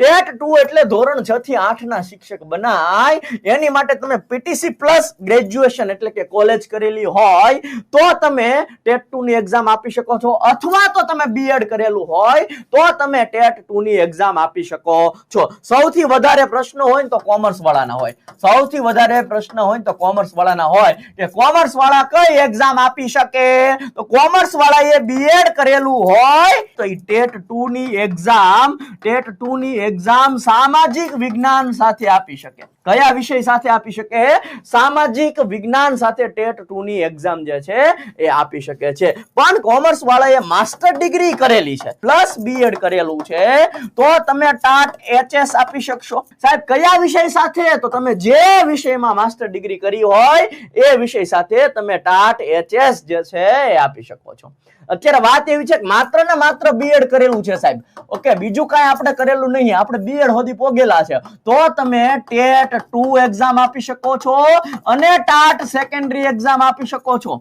TET 2 એટલે ધોરણ 6 થી 8 ના શિક્ષક બનાય, એની માટે તમે પીટીસી પ્લસ ગ્રેજ્યુએશન એટલે કે કોલેજ કરેલી હોય તો તમે ટેટ 2 ની એક્ઝામ આપી શકો છો, અથવા તો તમે બીએડ કરેલું હોય તો તમે ટેટ 2 ની એક્ઝામ આપી શકો છો. સૌથી વધારે પ્રશ્ન હોય ને તો કોમર્સ વાળાના હોય, સૌથી વધારે પ્રશ્ન હોય તો કોમર્સ વાળાના હોય કે કોમર્સ વાળા કઈ એક્ઝામ આપી શકે, તો કોમર્સ વાળાએ બીએડ કરેલું હોય તો એ ટેટ 2 ની એક્ઝામ સામાજિક વિજ્ઞાન સાથે આપી શકે. કયા વિષય સાથે આપી શકે? સામાજિક વિજ્ઞાન સાથે ટેટ 2 ની એક્ઝામ જે છે એ આપી શકે છે. પણ કોમર્સ વાળાએ માસ્ટર ડિગ્રી કરેલી છે પ્લસ બીએડ કરેલું છે તો તમે ટાટ એચએસ આપી શકશો. સાહેબ કયા વિષય સાથે? તો તમે જે વિષયમાં માસ્ટર ડિગ્રી કરી હોય એ વિષય સાથે તમે ટાટ એચએસ જે છે એ આપી શકો છો. અત્યારે વાત એવી છે કે માત્ર ને માત્ર બીએડ કરેલું છે સાહેબ, ઓકે, બીજું કાંઈ આપણે કરેલું નહીં, આપણે બીએડ સુધી પોગેલા છે તો તમે ટેટ 2 એક્ઝામ આપી શકો છો અને ટાટ સેકન્ડરી એક્ઝામ આપી શકો છો.